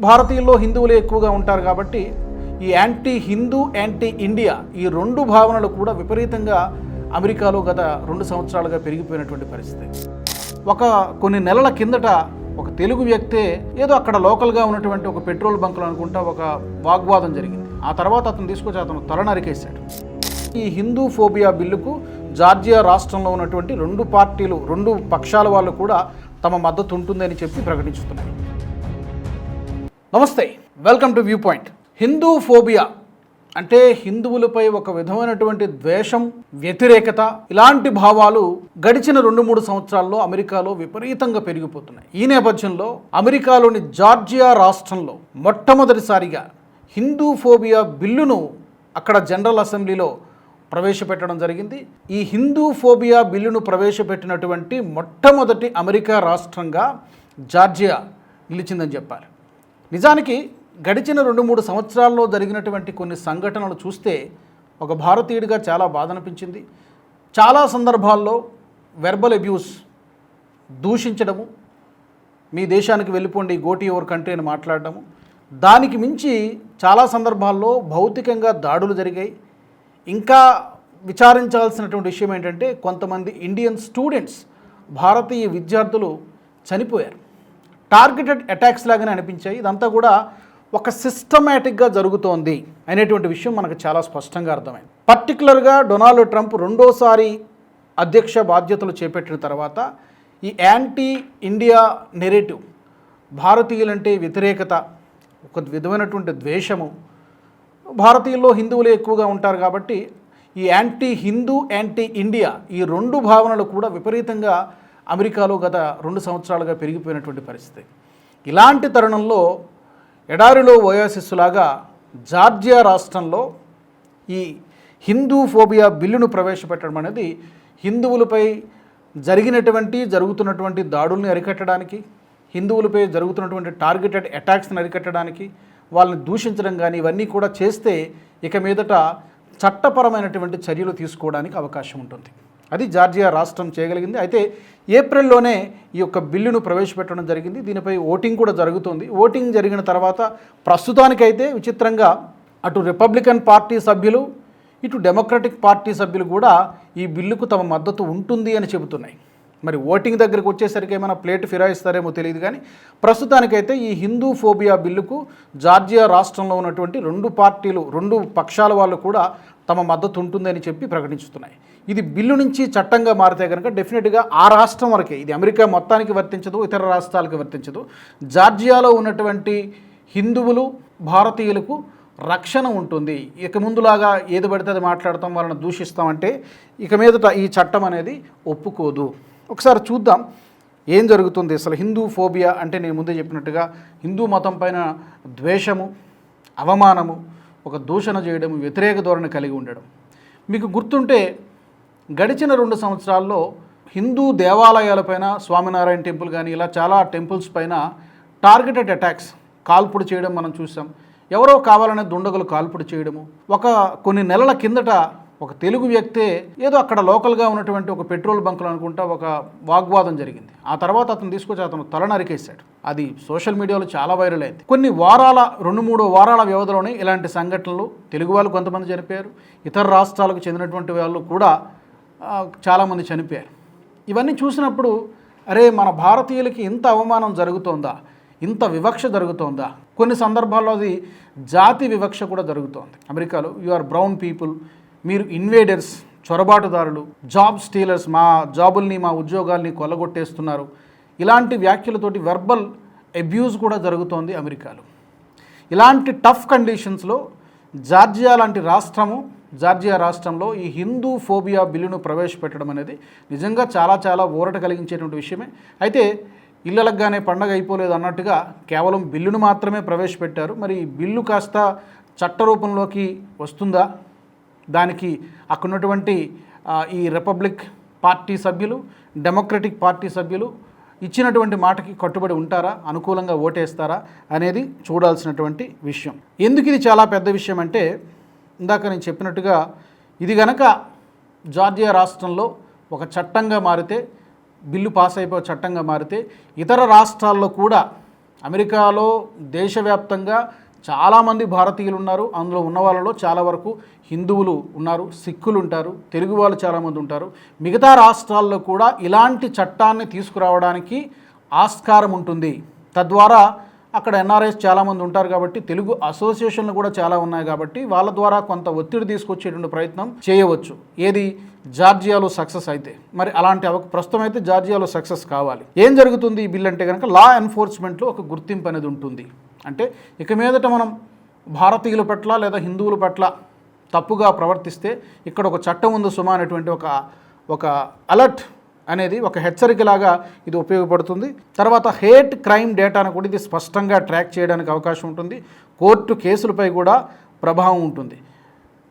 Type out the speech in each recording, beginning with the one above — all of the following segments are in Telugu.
భారతీయుల్లో హిందువులే ఎక్కువగా ఉంటారు కాబట్టి ఈ యాంటీ హిందూ యాంటీ ఇండియా ఈ రెండు భావనలు కూడా విపరీతంగా అమెరికాలో గత 2 సంవత్సరాలుగా పెరిగిపోయినటువంటి పరిస్థితి. కొన్ని నెలల కిందట ఒక తెలుగు వ్యక్తే ఏదో అక్కడ లోకల్గా ఉన్నటువంటి ఒక పెట్రోల్ బంకులు అనుకుంటా ఒక వాగ్వాదం జరిగింది. ఆ తర్వాత అతను తీసుకొచ్చి అతను తల నరికేశాడు. ఈ హిందూ ఫోబియా బిల్లుకు జార్జియా రాష్ట్రంలో ఉన్నటువంటి 2 పక్షాల వాళ్ళు కూడా తమ మద్దతు ఉంటుందని చెప్పి ప్రకటించుతున్నారు. నమస్తే, welcome to view point. Hindu phobia అంటే హిందువులపై ఒక విధమైనటువంటి ద్వేషం, వ్యతిరేకత, ఇలాంటి భావాలు గడిచిన 2-3 సంవత్సరాల్లో అమెరికాలో విపరీతంగా పెరిగిపోతున్నాయి. ఈ నేపథ్యంలో అమెరికాలోని జార్జియా రాష్ట్రంలో మొట్టమొదటిసారిగా హిందూ ఫోబియా బిల్లును అక్కడ జనరల్ అసెంబ్లీలో ప్రవేశపెట్టడం జరిగింది. ఈ హిందూ ఫోబియా బిల్లును ప్రవేశపెట్టినటువంటి మొట్టమొదటి అమెరికా రాష్ట్రంగా జార్జియా నిలిచిందని చెప్పాలి. నిజానికి గడిచిన 2-3 సంవత్సరాల్లో జరిగినటువంటి కొన్ని సంఘటనలు చూస్తే ఒక భారతీయుడిగా చాలా బాధ అనిపించింది. చాలా సందర్భాల్లో వెర్బల్ అబ్యూస్, దూషించడము, మీ దేశానికి వెళ్ళిపోండి, గోటి యువర్ కంట్రీ అని మాట్లాడటము, దానికి మించి చాలా సందర్భాల్లో భౌతికంగా దాడులు జరిగాయి. ఇంకా విచారించాల్సినటువంటి విషయం ఏంటంటే కొంతమంది ఇండియన్ స్టూడెంట్స్, భారతీయ విద్యార్థులు చనిపోయారు. టార్గెటెడ్ అటాక్స్ లాగానే అనిపించాయి. ఇదంతా కూడా ఒక సిస్టమేటిక్గా జరుగుతోంది అనేటువంటి విషయం మనకు చాలా స్పష్టంగా అర్థమైంది. పర్టికులర్గా డొనాల్డ్ ట్రంప్ రెండోసారి అధ్యక్ష బాధ్యతలు చేపట్టిన తర్వాత ఈ యాంటీ ఇండియా నెరేటివ్, భారతీయులంటే వ్యతిరేకత, ఒక విధమైనటువంటి ద్వేషము, భారతీయుల్లో హిందువులే ఎక్కువగా ఉంటారు కాబట్టి ఈ యాంటీ హిందూ యాంటీ ఇండియా ఈ 2 భావనలు కూడా విపరీతంగా అమెరికాలో గత 2 సంవత్సరాలుగా పెరిగిపోయినటువంటి పరిస్థితి. ఇలాంటి తరుణంలో ఎడారిలో ఓయాసిస్సులాగా జార్జియా రాష్ట్రంలో ఈ హిందూ ఫోబియా బిల్లును ప్రవేశపెట్టడం అనేది హిందువులపై జరుగుతున్నటువంటి దాడుల్ని అరికట్టడానికి, హిందువులపై జరుగుతున్నటువంటి టార్గెటెడ్ అటాక్స్ని అరికట్టడానికి, వాళ్ళని దూషించడం కానీ ఇవన్నీ కూడా చేస్తే ఇక మీదట చట్టపరమైనటువంటి చర్యలు తీసుకోవడానికి అవకాశం ఉంటుంది. అది జార్జియా రాష్ట్రం చేయగలిగింది. అయితే ఏప్రిల్లోనే ఈ యొక్క బిల్లును ప్రవేశపెట్టడం జరిగింది. దీనిపై ఓటింగ్ కూడా జరుగుతుంది. ఓటింగ్ జరిగిన తర్వాత ప్రస్తుతానికైతే విచిత్రంగా అటు రిపబ్లికన్ పార్టీ సభ్యులు, ఇటు డెమోక్రటిక్ పార్టీ సభ్యులు కూడా ఈ బిల్లుకు తమ మద్దతు ఉంటుంది అని చెబుతున్నాయి. మరి ఓటింగ్ దగ్గరకు వచ్చేసరికి ఏమైనా ప్లేట్ ఫిరాయిస్తారేమో తెలియదు. కానీ ప్రస్తుతానికైతే ఈ హిందూ ఫోబియా బిల్లుకు జార్జియా రాష్ట్రంలో ఉన్నటువంటి 2 పక్షాల వాళ్ళు కూడా తమ మద్దతు ఉంటుందని చెప్పి ప్రకటించుతున్నాయి. ఇది బిల్లు నుంచి చట్టంగా మారితే కనుక డెఫినెట్గా ఆ రాష్ట్రం వరకే, ఇది అమెరికా మొత్తానికి వర్తించదు, ఇతర రాష్ట్రాలకు వర్తించదు. జార్జియాలో ఉన్నటువంటి హిందువులు, భారతీయులకు రక్షణ ఉంటుంది. ఇక ముందులాగా ఏది పడితే అది మాట్లాడతాం, వాళ్ళని దూషిస్తామంటే ఇక మీదట ఈ చట్టం అనేది ఒప్పుకోదు. ఒకసారి చూద్దాం ఏం జరుగుతుంది అసలు. హిందూ ఫోబియా అంటే నేను ముందే చెప్పినట్టుగా హిందూ మతం పైన ద్వేషము, అవమానము, ఒక దూషణ చేయడం, వ్యతిరేక ధోరణి కలిగి ఉండడం. మీకు గుర్తుంటే గడిచిన 2 సంవత్సరాల్లో హిందూ దేవాలయాలపైన, స్వామినారాయణ టెంపుల్ కానీ ఇలా చాలా టెంపుల్స్ పైన టార్గెటెడ్ అటాక్స్, కాల్పుడు చేయడం మనం చూసాం. ఎవరో కావాలనే దుండగులు కాల్పుడు చేయడము. కొన్ని నెలల కిందట ఒక తెలుగు వ్యక్తే ఏదో అక్కడ లోకల్గా ఉన్నటువంటి ఒక పెట్రోల్ బంకులు అనుకుంటా ఒక వాగ్వాదం జరిగింది. ఆ తర్వాత అతను తీసుకొచ్చి అతను తల నరికేశాడు. అది సోషల్ మీడియాలో చాలా వైరల్ అయింది. కొన్ని వారాల 2-3 వారాల వ్యవధిలోనే ఇలాంటి సంఘటనలు, తెలుగు వాళ్ళు కొంతమంది చనిపోయారు, ఇతర రాష్ట్రాలకు చెందినటువంటి వాళ్ళు కూడా చాలామంది చనిపోయారు. ఇవన్నీ చూసినప్పుడు అరే, మన భారతీయులకి ఇంత అవమానం జరుగుతోందా, ఇంత వివక్ష జరుగుతోందా? కొన్ని సందర్భాల్లో అది జాతి వివక్ష కూడా జరుగుతోంది. అమెరికాలో యు ఆర్ బ్రౌన్ పీపుల్, మీరు ఇన్వేడర్స్, చొరబాటుదారులు, జాబ్ స్టీలర్స్, మా జాబుల్ని, మా ఉద్యోగాల్ని కొల్లగొట్టేస్తున్నారు, ఇలాంటి వ్యాఖ్యలతోటి వెర్బల్ అబ్యూస్ కూడా జరుగుతోంది అమెరికాలో. ఇలాంటి టఫ్ కండిషన్స్లో జార్జియా లాంటి జార్జియా రాష్ట్రంలో ఈ హిందూ ఫోబియా బిల్లును ప్రవేశపెట్టడం అనేది నిజంగా చాలా ఊరట కలిగించేటువంటి విషయమే. అయితే ఇళ్ళలగ్గానే పండగ అయిపోలేదు అన్నట్టుగా కేవలం బిల్లును మాత్రమే ప్రవేశపెట్టారు. మరి ఈ బిల్లు కాస్త చట్టరూపంలోకి వస్తుందా? దానికి అక్కడున్నటువంటి ఈ రిపబ్లిక్ పార్టీ సభ్యులు, డెమోక్రటిక్ పార్టీ సభ్యులు ఇచ్చినటువంటి మాటకి కట్టుబడి ఉంటారా, అనుకూలంగా ఓటేస్తారా అనేది చూడాల్సినటువంటి విషయం. ఎందుకు ఇది చాలా పెద్ద విషయం అంటే, ఇందాక నేను చెప్పినట్టుగా ఇది గనక జార్జియా రాష్ట్రంలో ఒక చట్టంగా మారితే, బిల్లు పాస్ అయిపోయి చట్టంగా మారితే ఇతర రాష్ట్రాల్లో కూడా అమెరికాలో దేశవ్యాప్తంగా చాలామంది భారతీయులు ఉన్నారు. అందులో ఉన్న వాళ్ళలో చాలా వరకు హిందువులు ఉన్నారు, సిక్కులు ఉంటారు, తెలుగు వాళ్ళు చాలామంది ఉంటారు. మిగతా రాష్ట్రాల్లో కూడా ఇలాంటి చట్టాన్ని తీసుకురావడానికి ఆస్కారం ఉంటుంది. తద్వారా అక్కడ ఎన్ఆర్ఐస్ చాలామంది ఉంటారు కాబట్టి, తెలుగు అసోసియేషన్లు కూడా చాలా ఉన్నాయి కాబట్టి వాళ్ళ ద్వారా కొంత ఒత్తిడి తీసుకొచ్చేటువంటి ప్రయత్నం చేయవచ్చు. ఏది జార్జియాలో సక్సెస్ అయితే. మరి అలాంటి ప్రస్తుతం అయితే జార్జియాలో సక్సెస్ కావాలి. ఏం జరుగుతుంది ఈ బిల్ అంటే కనుక, లా ఎన్ఫోర్స్మెంట్లో ఒక గుర్తింపు అనేది ఉంటుంది. అంటే ఇక మీదట మనం భారతీయుల పట్ల లేదా హిందువుల పట్ల తప్పుగా ప్రవర్తిస్తే ఇక్కడ ఒక చట్టం ఉంది సుమా అనేటువంటి ఒక అలర్ట్ అనేది, ఒక హెచ్చరికలాగా ఇది ఉపయోగపడుతుంది. తర్వాత హేట్ క్రైమ్ డేటాను కూడా ఇది స్పష్టంగా ట్రాక్ చేయడానికి అవకాశం ఉంటుంది. కోర్టు కేసులపై కూడా ప్రభావం ఉంటుంది.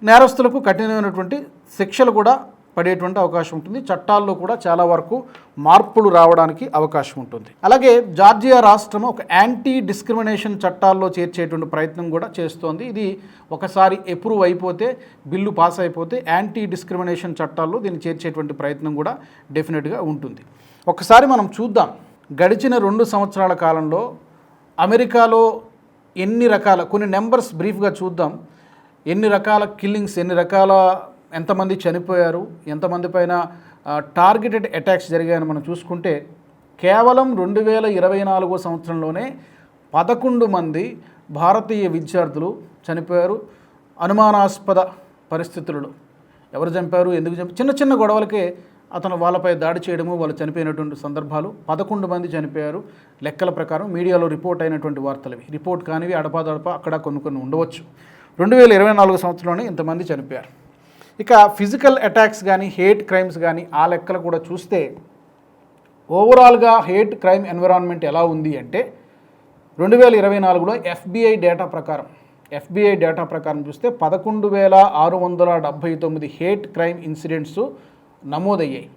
నేరస్తులకు కఠినమైనటువంటి శిక్షలు కూడా పడేటువంటి అవకాశం ఉంటుంది. చట్టాల్లో కూడా చాలా వరకు మార్పులు రావడానికి అవకాశం ఉంటుంది. అలాగే జార్జియా రాష్ట్రం ఒక యాంటీ డిస్క్రిమినేషన్ చట్టాల్లో చేర్చేటువంటి ప్రయత్నం కూడా చేస్తోంది. ఇది ఒకసారి అప్రూవ్ అయిపోతే, బిల్లు పాస్ అయిపోతే యాంటీ డిస్క్రిమినేషన్ చట్టాల్లో దీన్ని చేర్చేటువంటి ప్రయత్నం కూడా డెఫినెట్గా ఉంటుంది. ఒకసారి మనం చూద్దాం, గడిచిన 2 సంవత్సరాల కాలంలో అమెరికాలో ఎన్ని రకాల కొన్ని నెంబర్స్ బ్రీఫ్గా చూద్దాం. ఎన్ని రకాల కిల్లింగ్స్, ఎంతమంది చనిపోయారు, ఎంతమంది పైన టార్గెటెడ్ అటాక్స్ జరిగాయని మనం చూసుకుంటే, కేవలం 2024 సంవత్సరంలోనే 11 మంది భారతీయ విద్యార్థులు చనిపోయారు అనుమానాస్పద పరిస్థితులలో. ఎవరు చంపారు, ఎందుకు చంపారు, చిన్న చిన్న గొడవలకే వాళ్ళపై దాడి చేయడము, వాళ్ళు చనిపోయినటువంటి సందర్భాలు 11 మంది చనిపోయారు. లెక్కల ప్రకారం మీడియాలో రిపోర్ట్ అయినటువంటి వార్తలు ఇవి. రిపోర్ట్ కానివి అడపాదడప అక్కడ కొన్ని ఉండవచ్చు. 2024 సంవత్సరంలోనే ఇంతమంది చనిపోయారు. ఇక ఫిజికల్ అటాక్స్ కానీ, హేట్ క్రైమ్స్ కానీ ఆ లెక్కలు కూడా చూస్తే ఓవరాల్గా హేట్ క్రైమ్ ఎన్విరాన్మెంట్ ఎలా ఉంది అంటే, 2024లో ఎఫ్బిఐ డేటా ప్రకారం చూస్తే 11,679 హేట్ క్రైమ్ ఇన్సిడెంట్స్ నమోదయ్యాయి.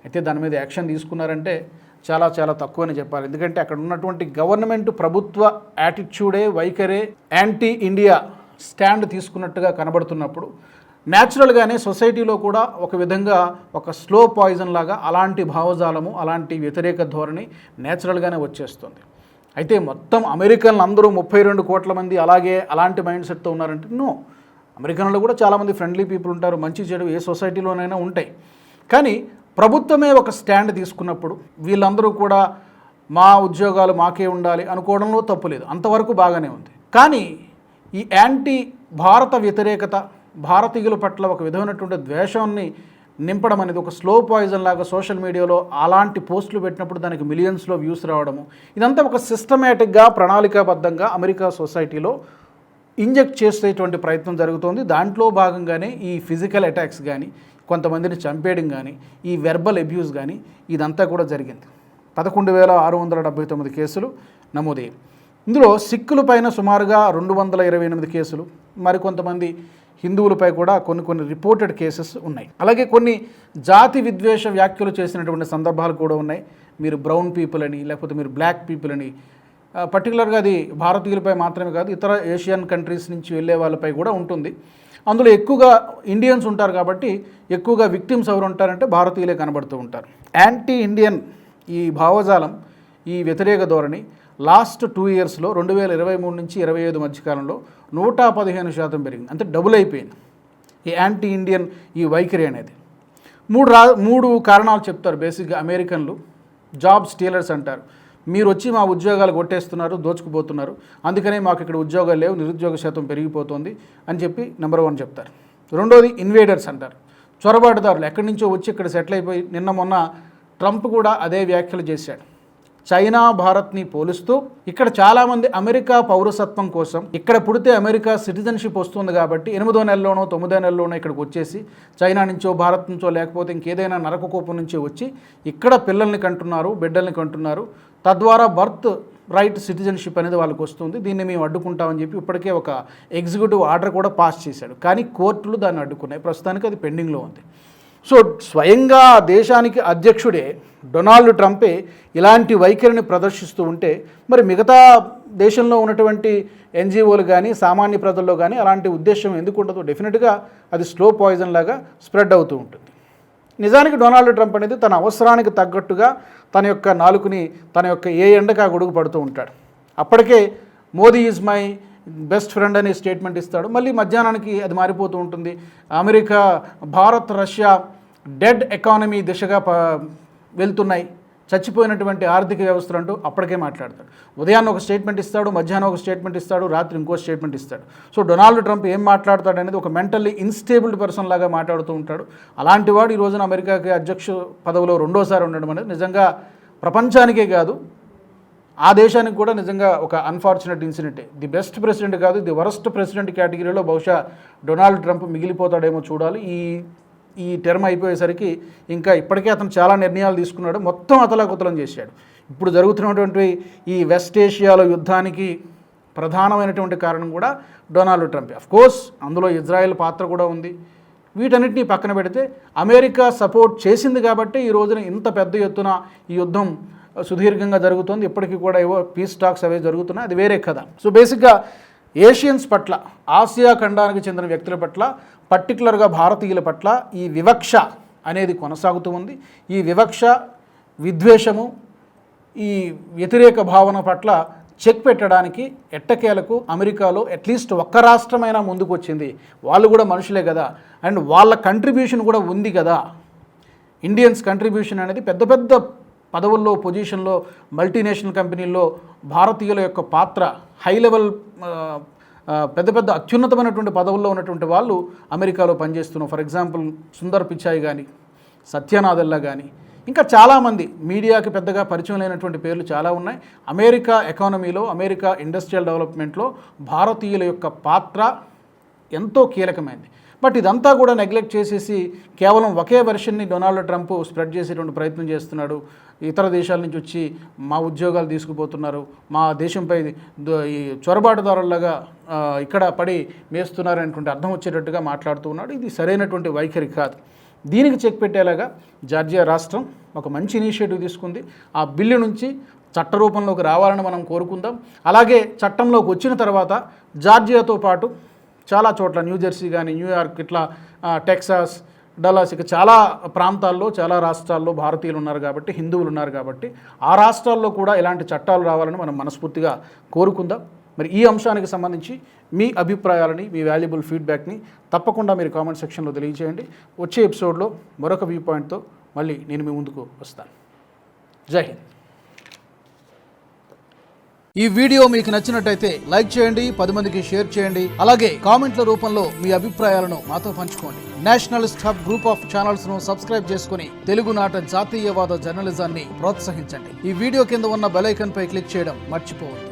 అయితే దాని మీద యాక్షన్ తీసుకున్నారంటే చాలా చాలా తక్కువని చెప్పాలి. ఎందుకంటే అక్కడ ఉన్నటువంటి గవర్నమెంట్ ప్రభుత్వ యాటిట్యూడే, వైఖరే యాంటీ ఇండియా స్టాండ్ తీసుకున్నట్టుగా కనబడుతున్నప్పుడు, న్యాచురల్గానే సొసైటీలో కూడా ఒక విధంగా ఒక స్లో పాయిజన్ లాగా అలాంటి భావజాలము, అలాంటి వ్యతిరేక ధోరణి న్యాచురల్గానే వచ్చేస్తుంది. అయితే మొత్తం అమెరికన్లు అందరూ 32 కోట్ల మంది అలాంటి మైండ్ సెట్తో ఉన్నారంటే నో. అమెరికన్లో కూడా చాలామంది ఫ్రెండ్లీ పీపుల్ ఉంటారు, మంచి చెడు ఏ సొసైటీలోనైనా ఉంటాయి. కానీ ప్రభుత్వమే ఒక స్టాండ్ తీసుకున్నప్పుడు వీళ్ళందరూ కూడా మా ఉద్యోగాలు మాకే ఉండాలి అనుకోవడంలో తప్పు లేదు, అంతవరకు బాగానే ఉంది. కానీ ఈ యాంటీ భారత వ్యతిరేకత, భారతీయుల పట్ల ఒక విధమైనటువంటి ద్వేషాన్ని నింపడం అనేది ఒక స్లో పాయిజన్ లాగా సోషల్ మీడియాలో అలాంటి పోస్టులు పెట్టినప్పుడు దానికి మిలియన్స్లో వ్యూస్ రావడము, ఇదంతా ఒక సిస్టమేటిక్గా ప్రణాళికాబద్ధంగా అమెరికా సొసైటీలో ఇంజెక్ట్ చేసేటువంటి ప్రయత్నం జరుగుతోంది. దాంట్లో భాగంగానే ఈ ఫిజికల్ అటాక్స్ కానీ, కొంతమందిని చంపేయడం కానీ, ఈ వెర్బల్ అబ్యూస్ కానీ ఇదంతా కూడా జరిగింది. 11,679 కేసులు నమోదయ్యాయి. ఇందులో సిక్కులపైన సుమారుగా 228 కేసులు, మరికొంతమంది హిందువులపై కూడా కొన్ని రిపోర్టెడ్ కేసెస్ ఉన్నాయి. అలాగే కొన్ని జాతి విద్వేష వ్యాఖ్యలు చేసినటువంటి సందర్భాలు కూడా ఉన్నాయి. మీరు బ్రౌన్ పీపుల్ అని, లేకపోతే మీరు బ్లాక్ పీపుల్ అని, పర్టికులర్గా అది భారతీయులపై మాత్రమే కాదు, ఇతర ఏషియన్ కంట్రీస్ నుంచి వెళ్ళే వాళ్ళపై కూడా ఉంటుంది. అందులో ఎక్కువగా ఇండియన్స్ ఉంటారు కాబట్టి ఎక్కువగా విక్టిమ్స్ ఎవరు ఉంటారంటే భారతీయులే కనబడుతూ ఉంటారు. యాంటీ ఇండియన్ ఈ భావజాలం, ఈ వ్యతిరేక ధోరణి లాస్ట్ 2 ఇయర్స్లో 2023 నుంచి 25 మధ్యకాలంలో 115% పెరిగింది. అంటే డబుల్ అయిపోయింది ఈ యాంటీ ఇండియన్ ఈ వైఖరి అనేది. 3 కారణాలు చెప్తారు బేసిక్గా అమెరికన్లు. జాబ్ స్టీలర్స్ అంటారు. మీరు వచ్చి మా ఉద్యోగాలు కొట్టేస్తున్నారు, దోచుకుపోతున్నారు, అందుకనే మాకు ఇక్కడ ఉద్యోగాలు లేవు, నిరుద్యోగ శాతం పెరిగిపోతుంది అని చెప్పి నెంబర్ 1 చెప్తారు. రెండోది ఇన్వేడర్స్ అంటారు. చొరబాటుదారులు ఎక్కడి నుంచో వచ్చి ఇక్కడ సెటిల్ అయిపోయి, మొన్న ట్రంప్ కూడా అదే వ్యాఖ్యలు చేశాడు. చైనా భారత్ని పోలుస్తూ ఇక్కడ చాలామంది అమెరికా పౌరసత్వం కోసం, ఇక్కడ పుడితే అమెరికా సిటిజన్షిప్ వస్తుంది కాబట్టి 8వ నెలలోనో 9వ నెలలోనో ఇక్కడికి వచ్చేసి చైనా నుంచో భారత్ నుంచో లేకపోతే ఇంకేదైనా నరకకోపం నుంచో వచ్చి ఇక్కడ పిల్లల్ని కంటున్నారు, బిడ్డల్ని కంటున్నారు. తద్వారా బర్త్ రైట్ సిటిజన్షిప్ అనేది వాళ్ళకి వస్తుంది. దీన్ని మేము అడ్డుకుంటామని చెప్పి ఇప్పటికే ఒక ఎగ్జిక్యూటివ్ ఆర్డర్ కూడా పాస్ చేశాడు. కానీ కోర్టులు దాన్ని అడ్డుకున్నాయి. ప్రస్తుతానికి అది పెండింగ్లో ఉంది. సో స్వయంగా దేశానికి అధ్యక్షుడే డొనాల్డ్ ట్రంపే ఇలాంటి వైఖరిని ప్రదర్శిస్తూ ఉంటే మరి మిగతా దేశంలో ఉన్నటువంటి ఎన్జిఓలు కానీ, సామాన్య ప్రజల్లో కానీ అలాంటి ఉద్దేశం ఎందుకు ఉండదు? డెఫినెట్గా అది స్లో పాయిజన్ లాగా స్ప్రెడ్ అవుతూ ఉంటుంది. నిజానికి డొనాల్డ్ ట్రంప్ అనేది తన అవసరానికి తగ్గట్టుగా తన యొక్క నాలుకని తన యొక్క ఏ ఎండగా గొడుగు పడుతూ ఉంటాడు. అప్పటికే Modi is my best friend అనే స్టేట్మెంట్ ఇస్తాడు. మళ్ళీ మధ్యాహ్నానికి అది మారిపోతూ ఉంటుంది. America, Bharat, Russia dead economy దిశగా వెళ్తున్నాయి, చచ్చిపోయినటువంటి ఆర్థిక వ్యవస్థలు అంటూ అప్పటికే మాట్లాడతాడు. ఉదయాన్నే ఒక స్టేట్మెంట్ ఇస్తాడు, మధ్యాహ్నం ఒక స్టేట్మెంట్ ఇస్తాడు, రాత్రి ఇంకో స్టేట్మెంట్ ఇస్తాడు. సో డొనాల్డ్ ట్రంప్ ఏం మాట్లాడతాడు అనేది ఒక మెంటల్లీ ఇన్స్టేబుల్డ్ పర్సన్ లాగా మాట్లాడుతూ ఉంటాడు. అలాంటి వాడు ఈ రోజున అమెరికాకి అధ్యక్ష పదవిలో రెండోసారి ఉండడం అనేది నిజంగా ప్రపంచానికే కాదు, ఆ దేశానికి కూడా నిజంగా ఒక అన్ఫార్చునేట్ ఇన్సిడెంటే. ది బెస్ట్ ప్రెసిడెంట్ కాదు, ది వరస్ట్ ప్రెసిడెంట్ కేటగిరీలో బహుశా డొనాల్డ్ ట్రంప్ మిగిలిపోతాడేమో చూడాలి. ఈ టర్మ్ అయిపోయేసరికి ఇంకా ఇప్పటికే అతను చాలా నిర్ణయాలు తీసుకున్నాడు, మొత్తం అతలాకుతలం చేశాడు. ఇప్పుడు జరుగుతున్నటువంటి ఈ వెస్ట్ ఏషియాలో యుద్ధానికి ప్రధానమైనటువంటి కారణం కూడా డొనాల్డ్ ట్రంప్. అఫ్కోర్స్ అందులో ఇజ్రాయెల్ పాత్ర కూడా ఉంది. వీటన్నిటిని పక్కన పెడితే అమెరికా సపోర్ట్ చేసింది కాబట్టి ఈ రోజున ఇంత పెద్ద ఎత్తున ఈ యుద్ధం సుదీర్ఘంగా జరుగుతుంది. ఇప్పటికీ కూడా ఏవో పీస్ టాక్స్ అవే జరుగుతున్నాయి, అది వేరే కథ. సో బేసిక్గా ఏషియన్స్ పట్ల, ఆసియా ఖండానికి చెందిన వ్యక్తుల పట్ల, పర్టికులర్గా భారతీయుల పట్ల ఈ వివక్ష అనేది కొనసాగుతూ ఉంది. ఈ వివక్ష, విద్వేషము, ఈ వ్యతిరేక భావన పట్ల చెక్ పెట్టడానికి ఎట్టకేలకు అమెరికాలో అట్లీస్ట్ ఒక్క రాష్ట్రమైనా ముందుకు వచ్చింది. వాళ్ళు కూడా మనుషులే కదా, అండ్ వాళ్ళ కంట్రిబ్యూషన్ కూడా ఉంది కదా. ఇండియన్స్ కంట్రిబ్యూషన్ అనేది పెద్ద పెద్ద పదవుల్లో, పొజిషన్లో, మల్టీనేషనల్ కంపెనీల్లో భారతీయుల యొక్క పాత్ర, హై లెవెల్ పెద్ద పెద్ద అత్యున్నతమైనటువంటి పదవుల్లో ఉన్నటువంటి వాళ్ళు అమెరికాలో పనిచేస్తున్నారు. ఫర్ ఎగ్జాంపుల్ సుందర్ పిచాయ్ కానీ, సత్యనాదెల్లా కానీ, ఇంకా చాలామంది మీడియాకి పెద్దగా పరిచయం లేనటువంటి పేర్లు చాలా ఉన్నాయి. అమెరికా ఎకానమీలో, అమెరికా ఇండస్ట్రియల్ డెవలప్మెంట్లో భారతీయుల యొక్క పాత్ర ఎంతో కీలకమైంది. బట్ ఇదంతా కూడా నెగ్లెక్ట్ చేసేసి కేవలం ఒకే వెర్షన్ని డొనాల్డ్ ట్రంప్ స్ప్రెడ్ చేసేటువంటి ప్రయత్నం చేస్తున్నాడు. ఇతర దేశాల నుంచి వచ్చి మా ఉద్యోగాలు తీసుకుపోతున్నారు, మా దేశంపై ఈ చొరబాటుదారులాగా ఇక్కడ పడి మేస్తున్నారు అనేటువంటి అర్థం వచ్చేటట్టుగా మాట్లాడుతూ ఉన్నాడు. ఇది సరైనటువంటి వైఖరి కాదు. దీనికి చెక్ పెట్టేలాగా జార్జియా రాష్ట్రం ఒక మంచి ఇనిషియేటివ్ తీసుకుంది. ఆ బిల్లు నుంచి చట్ట రూపంలోకి రావాలని మనం కోరుకుందాం. అలాగే చట్టంలోకి వచ్చిన తర్వాత జార్జియాతో పాటు చాలా చోట్ల, న్యూజెర్సీ కానీ, న్యూయార్క్, ఇట్లా టెక్సాస్, డల్లాస్, ఇక చాలా ప్రాంతాల్లో, చాలా రాష్ట్రాల్లో భారతీయులు ఉన్నారు కాబట్టి, హిందువులు ఉన్నారు కాబట్టి ఆ రాష్ట్రాల్లో కూడా ఇలాంటి చట్టాలు రావాలని మనం మనస్ఫూర్తిగా కోరుకుందాం. మరి ఈ అంశానికి సంబంధించి మీ అభిప్రాయాలని, మీ వాల్యుబుల్ ఫీడ్బ్యాక్ని తప్పకుండా మీరు కామెంట్ సెక్షన్లో తెలియజేయండి. వచ్చే ఎపిసోడ్లో మరొక వ్యూ పాయింట్తో మళ్ళీ నేను మీ ముందుకు వస్తాను. జై హింద్. ఈ వీడియో మీకు నచ్చినట్టయితే లైక్ చేయండి, 10 మందికి షేర్ చేయండి. అలాగే కామెంట్ల రూపంలో మీ అభిప్రాయాలను మాతో పంచుకోండి. Nationalist hub group of channels ను సబ్స్క్రైబ్ చేసుకుని తెలుగునాట జాతీయవాద జర్నలిజాన్ని ప్రోత్సహించండి. ఈ వీడియో కింద ఉన్న బెల్ ఐకాన్ పై క్లిక్ చేయడం మర్చిపోవద్దు.